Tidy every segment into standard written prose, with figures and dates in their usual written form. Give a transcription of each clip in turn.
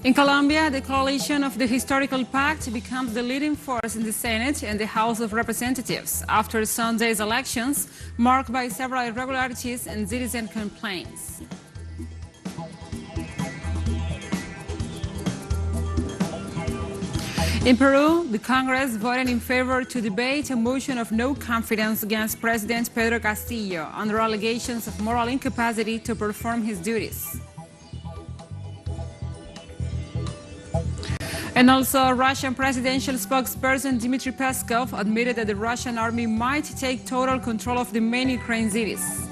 In Colombia, the coalition of the historical Pact becomes the leading force in the Senate and the House of Representatives after Sunday's elections, marked by several irregularities and citizen complaints. In Peru, the Congress voted in favor to debate a motion of no confidence against President Pedro Castillo under allegations of moral incapacity to perform his duties. And also, Russian presidential spokesperson Dmitry Peskov admitted that the Russian army might take total control of the main Ukraine cities.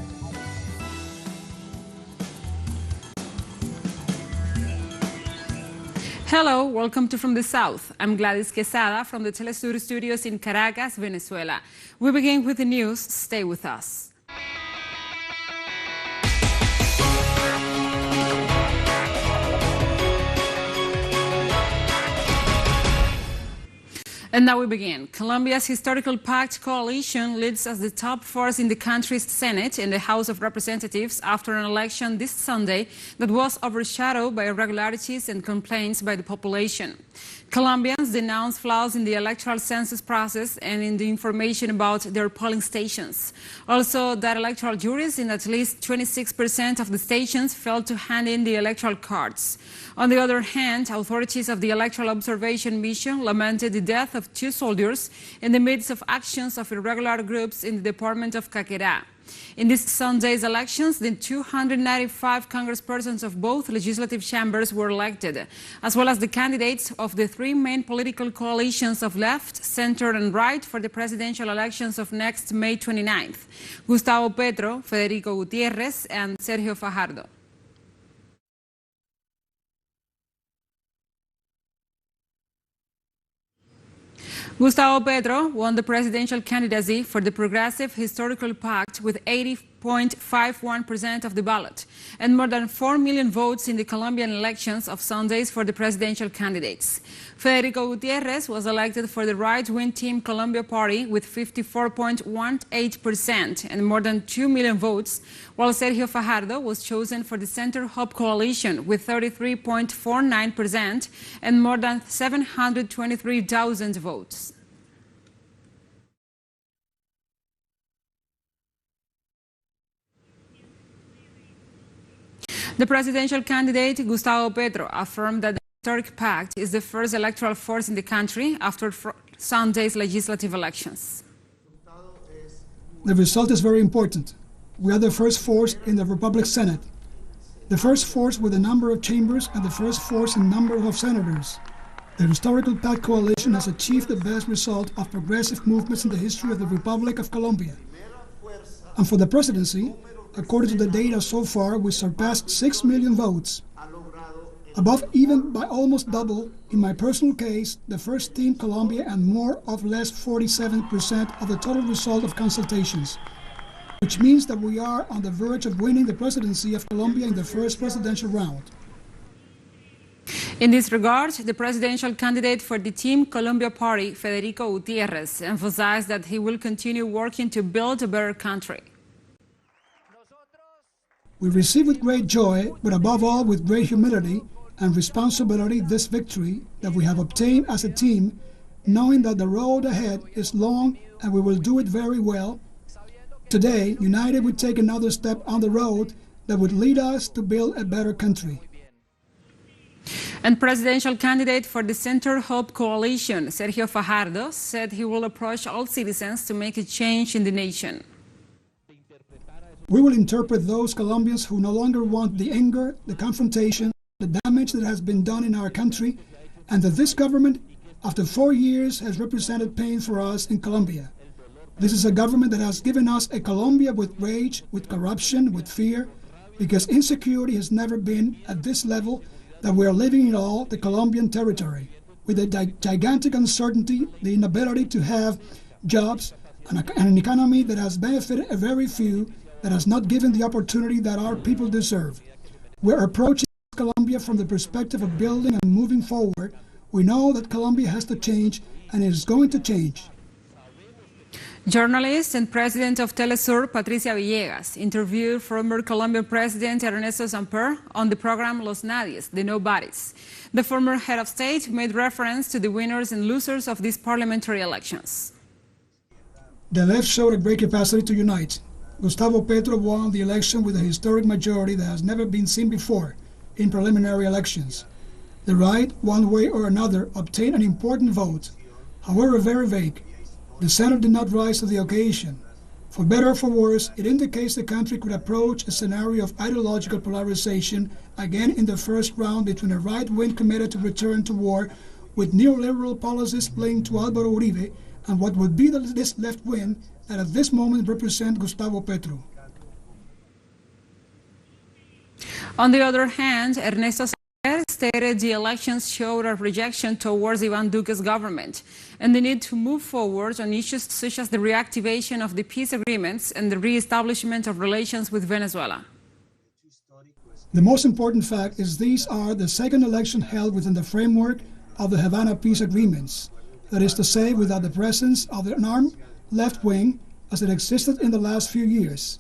Hello, welcome to From the South. I'm Gladys Quesada from the teleSUR studios in Caracas, Venezuela. We begin with the news. Stay with us. And now we begin. Colombia's historical Pact coalition leads as the top force in the country's Senate and the House of Representatives after an election this Sunday that was overshadowed by irregularities and complaints by the population. Colombians denounce flaws in the electoral census process and in the information about their polling stations. Also, that electoral juries in at least 26% of the stations failed to hand in the electoral cards. On the other hand, authorities of the Electoral Observation Mission lamented the death of 2 soldiers in the midst of actions of irregular groups in the department of Caquetá. In this Sunday's elections, the 295 congresspersons of both legislative chambers were elected, as well as the candidates of the 3 main political coalitions of left, center, and right for the presidential elections of next May 29th: Gustavo Petro, Federico Gutiérrez, and Sergio Fajardo. Gustavo Petro won the presidential candidacy for the Progressive Historical Pact with 80.51% of the ballot and more than 4 million votes in the Colombian elections of Sundays for the presidential candidates. Federico Gutiérrez was elected for the right-wing Team Colombia party with 54.18% and more than 2 million votes, while Sergio Fajardo was chosen for the Center Hope coalition with 33.49% and more than 723,000 votes. The presidential candidate, Gustavo Petro, affirmed that the historic pact is the first electoral force in the country after Sunday's legislative elections. The result is very important. We are the first force in the Republic Senate, the first force with a number of chambers and the first force in number of senators. The historical Pact coalition has achieved the best result of progressive movements in the history of the Republic of Colombia. And for the presidency, according to the data so far, we surpassed 6 million votes, above even by almost double, in my personal case, the first Team Colombia and more or less 47% of the total result of consultations, which means that we are on the verge of winning the presidency of Colombia in the first presidential round. In this regard, the presidential candidate for the Team Colombia party, Federico Gutiérrez, emphasized that he will continue working to build a better country. We receive with great joy, but above all with great humility and responsibility, this victory that we have obtained as a team, knowing that the road ahead is long and we will do it very well. Today, united, we take another step on the road that would lead us to build a better country. And presidential candidate for the Center Hope coalition, Sergio Fajardo, said he will approach all citizens to make a change in the nation. We will interpret those Colombians who no longer want the anger, the confrontation, the damage that has been done in our country, and that this government, after 4 years, has represented pain for us in Colombia. This is a government that has given us a Colombia with rage, with corruption, with fear, because insecurity has never been at this level that we are living in all the Colombian territory, with a gigantic uncertainty, the inability to have jobs, and an economy that has benefited a very few, that has not given the opportunity that our people deserve. We're approaching Colombia from the perspective of building and moving forward. We know that Colombia has to change, and it is going to change. Journalist and president of teleSUR, Patricia Villegas, interviewed former Colombian President Ernesto Samper on the program Los Nadies, the Nobodies. The former head of state made reference to the winners and losers of these parliamentary elections. The left showed a great capacity to unite. Gustavo Petro won the election with a historic majority that has never been seen before in preliminary elections. The right, one way or another, obtained an important vote, however very vague. The Senate did not rise to the occasion. For better or for worse, it indicates the country could approach a scenario of ideological polarization again in the first round between a right wing committed to return to war with neoliberal policies linked to Álvaro Uribe and what would be this left wing that at this moment represents Gustavo Petro. On the other hand, Ernesto stated the elections showed a rejection towards Iván Duque's government and the need to move forward on issues such as the reactivation of the peace agreements and the re-establishment of relations with Venezuela. The most important fact is these are the second election held within the framework of the Havana peace agreements, that is to say, without the presence of an armed left wing as it existed in the last few years.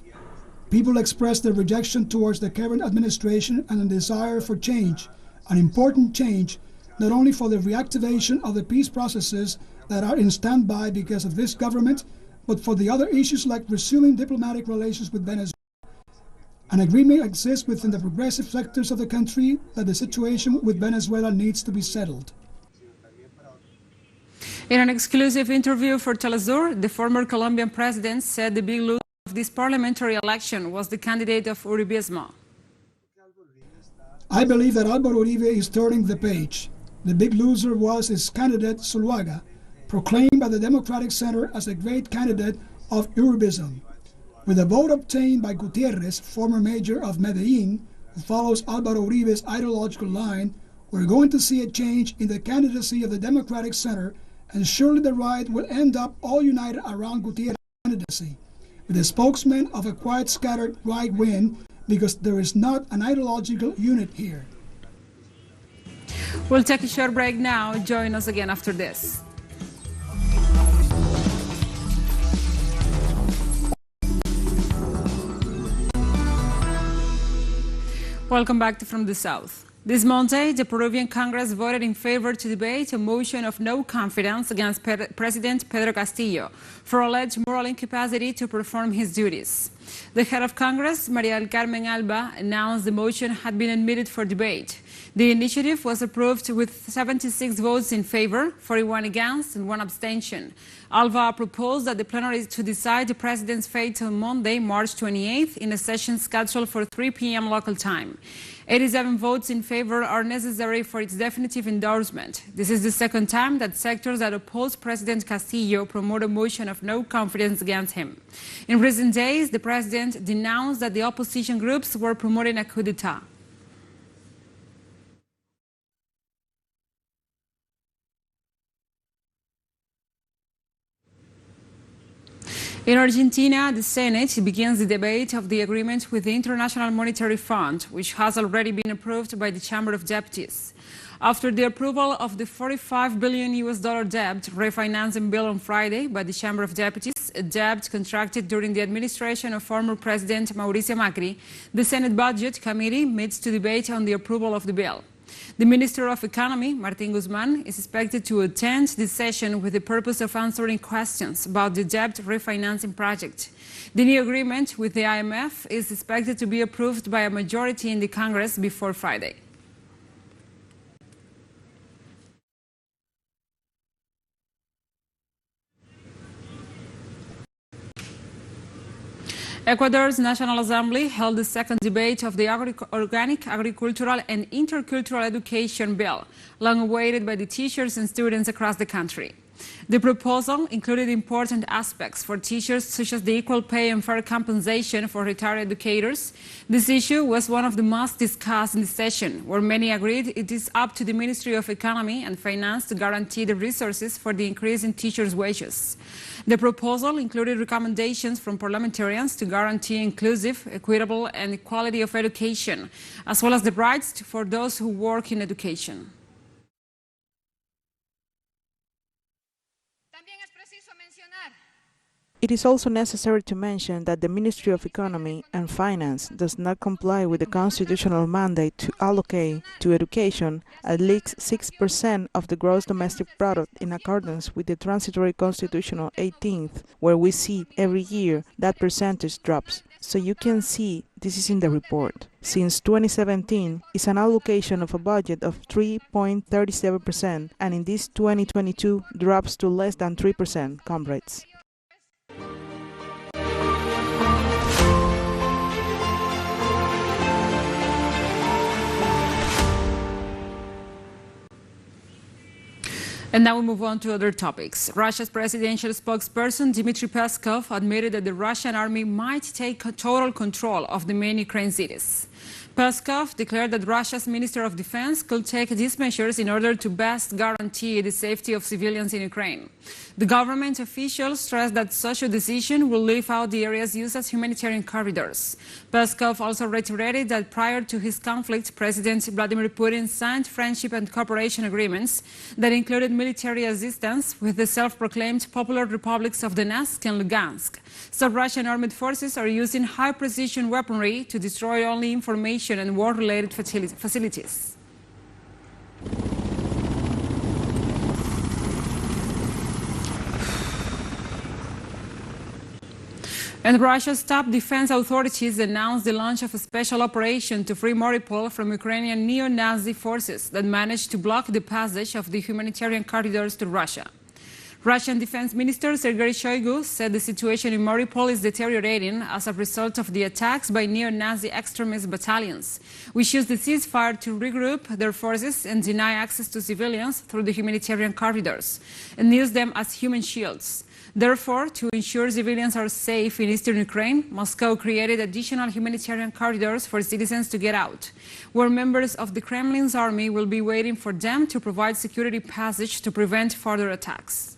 People expressed their rejection towards the current administration and a desire for change, an important change, not only for the reactivation of the peace processes that are in standby because of this government, but for the other issues like resuming diplomatic relations with Venezuela. An agreement exists within the progressive sectors of the country that the situation with Venezuela needs to be settled. In an exclusive interview for teleSUR, the former Colombian president said the big loser of this parliamentary election was the candidate of Uribismo. I believe that Álvaro Uribe is turning the page. The big loser was his candidate, Zuluaga, proclaimed by the Democratic Center as a great candidate of Uribism. With a vote obtained by Gutierrez, former mayor of Medellin, who follows Álvaro Uribe's ideological line, we're going to see a change in the candidacy of the Democratic Center, and surely the right will end up all united around Gutierrez's candidacy, with a spokesman of a quite scattered right wing, because there is not an ideological unit here. We'll take a short break now. Join us again after this. Welcome back to From the South. This Monday, the Peruvian Congress voted in favor to debate a motion of no confidence against President Pedro Castillo for alleged moral incapacity to perform his duties. The head of Congress, María del Carmen Alba, announced the motion had been admitted for debate. The initiative was approved with 76 votes in favor, 41 against, and 1 abstention. Alba proposed that the plenary to decide the president's fate on Monday, March 28th, in a session scheduled for 3 p.m. local time. 87 votes in favor are necessary for its definitive endorsement. This is the second time that sectors that oppose President Castillo promote a motion of no confidence against him. In recent days, the president denounced that the opposition groups were promoting a coup d'etat. In Argentina, the Senate begins the debate of the agreement with the International Monetary Fund, which has already been approved by the Chamber of Deputies. After the approval of the $45 billion debt refinancing bill on Friday by the Chamber of Deputies, a debt contracted during the administration of former President Mauricio Macri, the Senate Budget Committee meets to debate on the approval of the bill. The Minister of Economy, Martín Guzmán, is expected to attend this session with the purpose of answering questions about the debt refinancing project. The new agreement with the IMF is expected to be approved by a majority in the Congress before Friday. Ecuador's National Assembly held the second debate of the Organic Agricultural and Intercultural Education Bill, long awaited by the teachers and students across the country. The proposal included important aspects for teachers, such as the equal pay and fair compensation for retired educators. This issue was one of the most discussed in the session, where many agreed it is up to the Ministry of Economy and Finance to guarantee the resources for the increase in teachers' wages. The proposal included recommendations from parliamentarians to guarantee inclusive, equitable, and equality of education, as well as the rights for those who work in education. It is also necessary to mention that the Ministry of Economy and Finance does not comply with the constitutional mandate to allocate to education at least 6% of the gross domestic product in accordance with the transitory constitutional 18th, where we see every year that percentage drops. So you can see this is in the report. Since 2017, is an allocation of a budget of 3.37%, and in this 2022 drops to less than 3%, comrades. And now we move on to other topics. Russia's presidential spokesperson Dmitry Peskov admitted that the Russian army might take total control of the main Ukraine cities. Peskov declared that Russia's Minister of Defense could take these measures in order to best guarantee the safety of civilians in Ukraine. The government officials stressed that such a decision will leave out the areas used as humanitarian corridors. Peskov also reiterated that prior to his conflict, President Vladimir Putin signed friendship and cooperation agreements that included military assistance with the self-proclaimed Popular Republics of Donetsk and Lugansk. So Russian armed forces are using high-precision weaponry to destroy only information and war-related facilities. And Russia's top defense authorities announced the launch of a special operation to free Mariupol from Ukrainian neo-Nazi forces that managed to block the passage of the humanitarian corridors to Russia. Russian Defense Minister Sergei Shoigu said the situation in Mariupol is deteriorating as a result of the attacks by neo-Nazi extremist battalions, which use the ceasefire to regroup their forces and deny access to civilians through the humanitarian corridors, and use them as human shields. Therefore, to ensure civilians are safe in eastern Ukraine, Moscow created additional humanitarian corridors for citizens to get out, where members of the Kremlin's army will be waiting for them to provide security passage to prevent further attacks.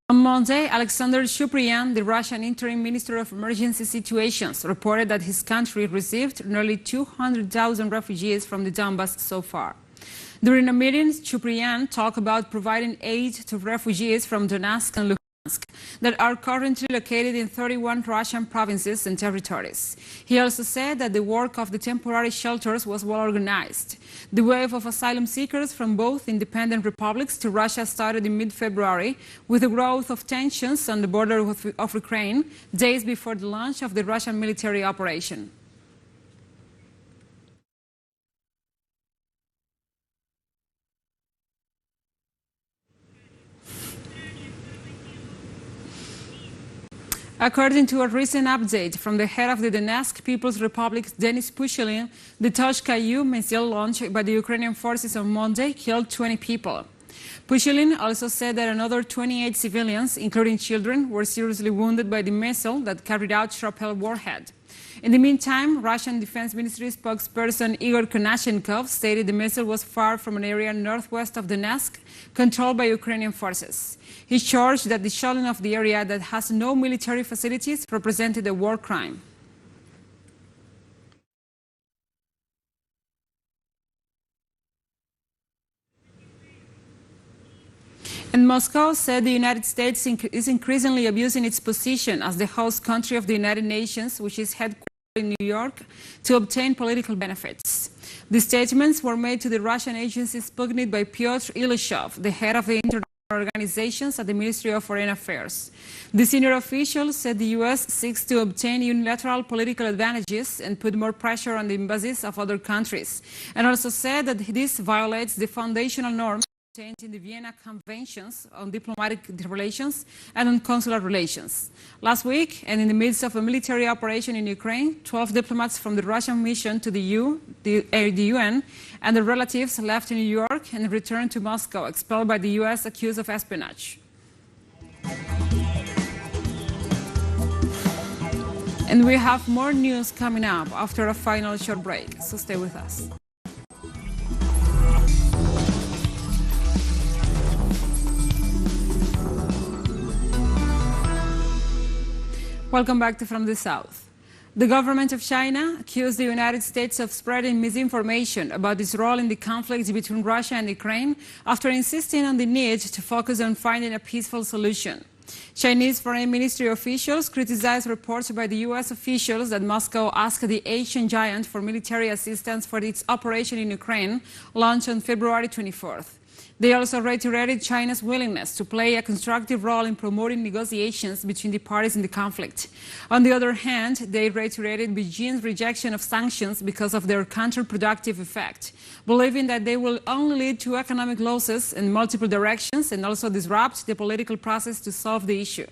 On Monday, Alexander Shuprian, the Russian interim minister of emergency situations, reported that his country received nearly 200,000 refugees from the Donbass so far. During a meeting, Shuprian talked about providing aid to refugees from Donetsk and Luhansk that are currently located in 31 Russian provinces and territories. He also said that the work of the temporary shelters was well organized. The wave of asylum seekers from both independent republics to Russia started in mid-February with the growth of tensions on the border of Ukraine, days before the launch of the Russian military operation. According to a recent update from the head of the Donetsk People's Republic, Denis Pushilin, the Toshka-U missile launched by the Ukrainian forces on Monday killed 20 people. Pushilin also said that another 28 civilians, including children, were seriously wounded by the missile that carried out shrapnel warhead. In the meantime, Russian Defense Ministry spokesperson Igor Konashenkov stated the missile was fired from an area northwest of Donetsk, controlled by Ukrainian forces. He charged that the shelling of the area that has no military facilities represented a war crime. And Moscow said the United States is increasingly abusing its position as the host country of the United Nations, which is headquartered in New York, to obtain political benefits. The statements were made to the Russian agency Sputnik by Pyotr Ileshov, the head of the international organizations at the Ministry of Foreign Affairs. The senior official said the U.S. seeks to obtain unilateral political advantages and put more pressure on the embassies of other countries, and also said that this violates the foundational norms contained in the Vienna Conventions on diplomatic relations and on consular relations. Last week, and in the midst of a military operation in Ukraine, 12 diplomats from the Russian mission to the UN and their relatives left New York and returned to Moscow, expelled by the U.S. accused of espionage. And we have more news coming up after a final short break, so stay with us. Welcome back to From the South. The government of China accused the United States of spreading misinformation about its role in the conflict between Russia and Ukraine after insisting on the need to focus on finding a peaceful solution. Chinese Foreign Ministry officials criticized reports by the U.S. officials that Moscow asked the Asian giant for military assistance for its operation in Ukraine, launched on February 24th. They also reiterated China's willingness to play a constructive role in promoting negotiations between the parties in the conflict. On the other hand, they reiterated Beijing's rejection of sanctions because of their counterproductive effect, believing that they will only lead to economic losses in multiple directions and also disrupt the political process to solve the issue.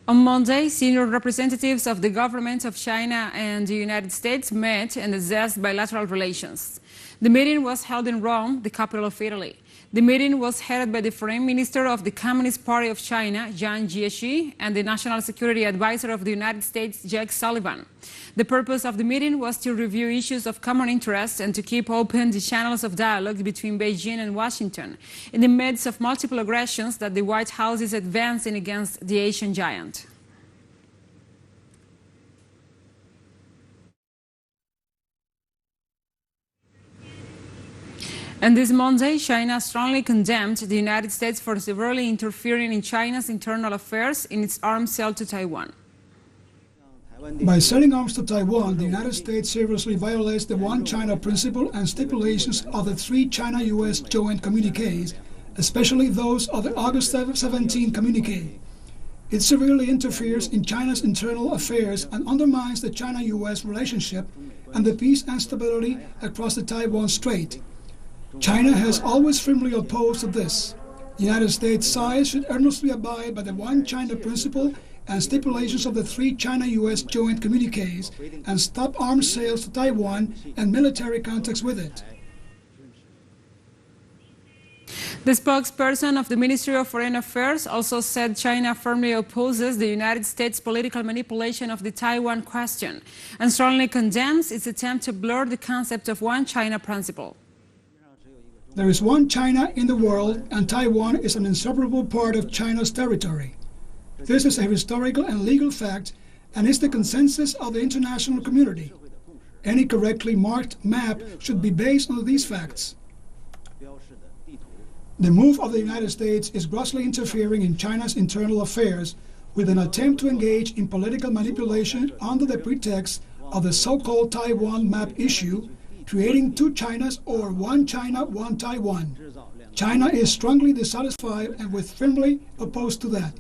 On Monday, senior representatives of the government of China and the United States met and assessed bilateral relations. The meeting was held in Rome, the capital of Italy. The meeting was headed by the Foreign Minister of the Communist Party of China, Jiang Jiechi, and the National Security Advisor of the United States, Jake Sullivan. The purpose of the meeting was to review issues of common interest and to keep open the channels of dialogue between Beijing and Washington in the midst of multiple aggressions that the White House is advancing against the Asian giant. And this Monday, China strongly condemned the United States for severely interfering in China's internal affairs in its arms sale to Taiwan. By selling arms to Taiwan, the United States seriously violates the One China principle and stipulations of the 3 China-U.S. joint communiques, especially those of the August 17 communique. It severely interferes in China's internal affairs and undermines the China-U.S. relationship and the peace and stability across the Taiwan Strait. China has always firmly opposed to this. The United States side should earnestly abide by the One China principle and stipulations of the 3 China-U.S. joint communiques and stop arms sales to Taiwan and military contacts with it. The spokesperson of the Ministry of Foreign Affairs also said China firmly opposes the United States' political manipulation of the Taiwan question and strongly condemns its attempt to blur the concept of One China principle. There is one China in the world, and Taiwan is an inseparable part of China's territory. This is a historical and legal fact, and is the consensus of the international community. Any correctly marked map should be based on these facts. The move of the United States is grossly interfering in China's internal affairs with an attempt to engage in political manipulation under the pretext of the so-called Taiwan map issue, creating 2 Chinas or One China, One Taiwan. China is strongly dissatisfied and with firmly opposed to that.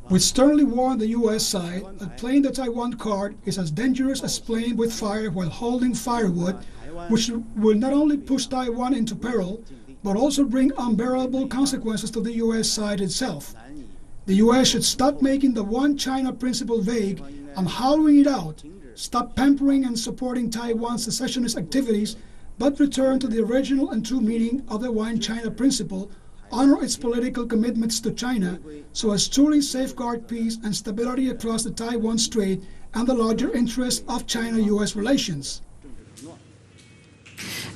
We sternly warn the U.S. side that playing the Taiwan card is as dangerous as playing with fire while holding firewood, which will not only push Taiwan into peril, but also bring unbearable consequences to the U.S. side itself. The U.S. should stop making the One China principle vague and hollowing it out, stop pampering and supporting Taiwan's secessionist activities, but return to the original and true meaning of the One China principle, honor its political commitments to China, so as truly safeguard peace and stability across the Taiwan Strait and the larger interests of China-U.S. relations.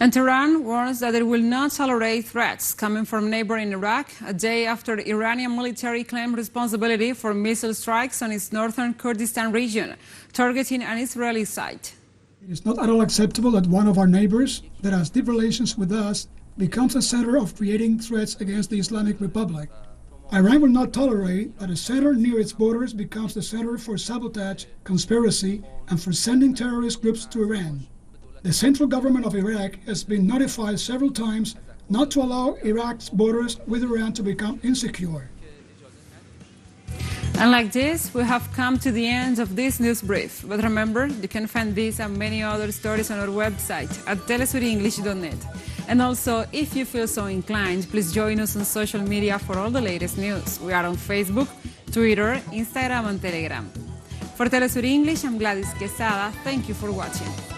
And Tehran warns that it will not tolerate threats coming from neighboring Iraq a day after the Iranian military claimed responsibility for missile strikes on its northern Kurdistan region, targeting an Israeli site. It is not at all acceptable that one of our neighbors that has deep relations with us becomes a center of creating threats against the Islamic Republic. Iran will not tolerate that a center near its borders becomes the center for sabotage, conspiracy, and for sending terrorist groups to Iran. The central government of Iraq has been notified several times not to allow Iraq's borders with Iran to become insecure. And like this, we have come to the end of this news brief. But remember, you can find these and many other stories on our website at telesurenglish.net. And also, if you feel so inclined, please join us on social media for all the latest news. We are on Facebook, Twitter, Instagram, and Telegram. For Telesur English, I'm Gladys Quesada. Thank you for watching.